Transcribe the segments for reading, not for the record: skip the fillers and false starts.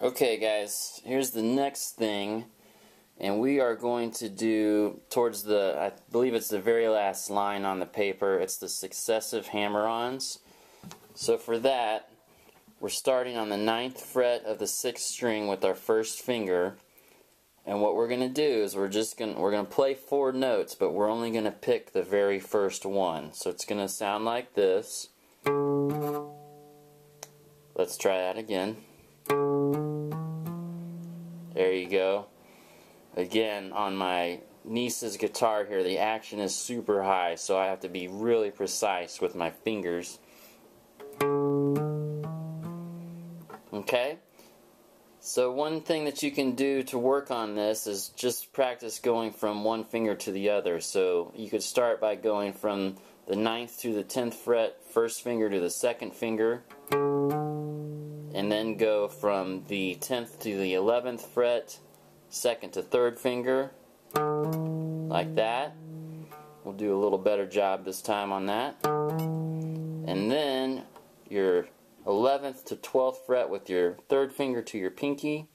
Okay guys, here's the next thing, and we are going to do towards the, I believe it's the very last line on the paper, it's the successive hammer-ons. So for that, we're starting on the 9th fret of the 6th string with our first finger, and what we're going to do is we're going to play 4 notes, but we're only going to pick the very first one. So it's going to sound like this. Let's try that again. There you go. Again, on my niece's guitar here, the action is super high, so I have to be really precise with my fingers. Okay? So one thing that you can do to work on this is just practice going from one finger to the other. So you could start by going from the 9th to the 10th fret, first finger to the 2nd finger, and then go from the 10th to the 11th fret, 2nd to 3rd finger, like that. We'll do a little better job this time on that. And then your 11th to 12th fret with your 3rd finger to your pinky.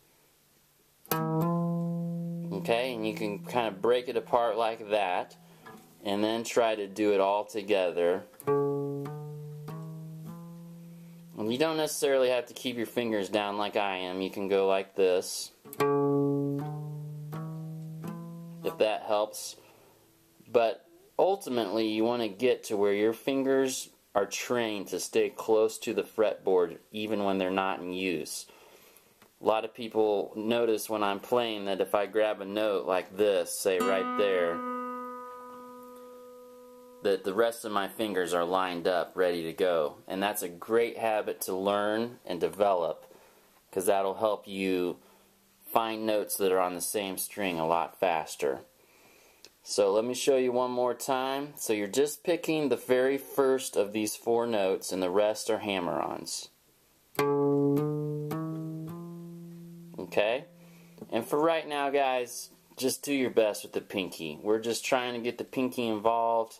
Okay, and you can kind of break it apart like that, and then try to do it all together. And you don't necessarily have to keep your fingers down like I am. You can go like this, if that helps. But ultimately you want to get to where your fingers are trained to stay close to the fretboard even when they're not in use. A lot of people notice when I'm playing that if I grab a note like this, say right there, that the rest of my fingers are lined up, ready to go. And that's a great habit to learn and develop, because that'll help you find notes that are on the same string a lot faster. So let me show you one more time. So you're just picking the very first of these 4 notes, and the rest are hammer-ons. Okay? And for right now, guys, just do your best with the pinky. We're just trying to get the pinky involved,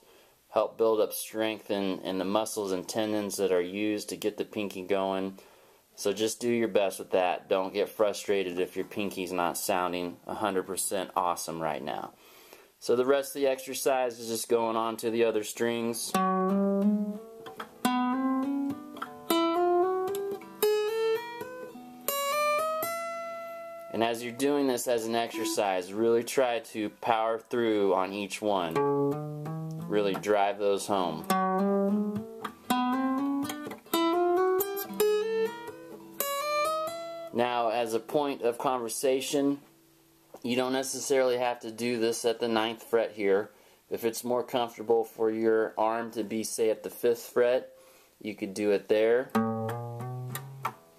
help build up strength in the muscles and tendons that are used to get the pinky going. So just do your best with that. Don't get frustrated if your pinky's not sounding 100% awesome right now. So the rest of the exercise is just going on to the other strings. And as you're doing this as an exercise, really try to power through on each one. Really drive those home. Now, as a point of conversation, you don't necessarily have to do this at the 9th fret here. If it's more comfortable for your arm to be, say, at the 5th fret, you could do it there.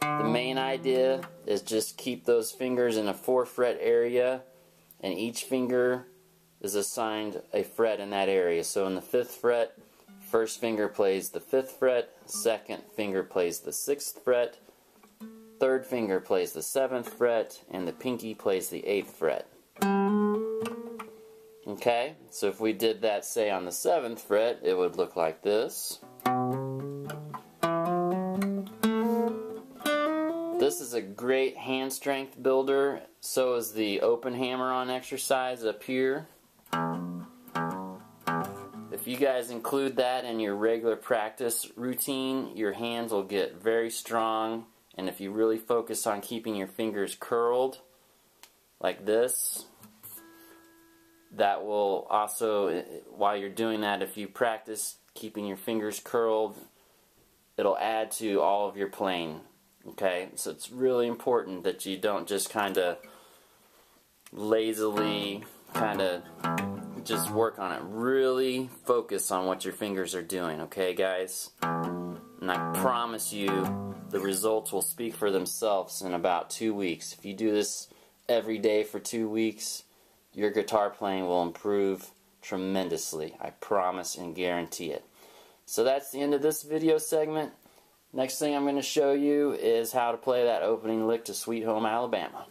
The main idea is just keep those fingers in a 4-fret area, and each finger is assigned a fret in that area. So in the 5th fret, first finger plays the 5th fret, 2nd finger plays the 6th fret, 3rd finger plays the 7th fret, and the pinky plays the 8th fret. Okay, so if we did that, say, on the 7th fret, it would look like this. This is a great hand strength builder. So is the open hammer-on exercise up here. If you guys include that in your regular practice routine, your hands will get very strong, and if you really focus on keeping your fingers curled like this, that will also, while you're doing that, if you practice keeping your fingers curled, it'll add to all of your playing. Okay, so it's really important that you don't just kind of lazily just work on it. Really focus on what your fingers are doing, okay guys? And I promise you the results will speak for themselves in about 2 weeks. If you do this every day for 2 weeks, your guitar playing will improve tremendously. I promise and guarantee it. So that's the end of this video segment. Next thing I'm going to show you is how to play that opening lick to Sweet Home Alabama.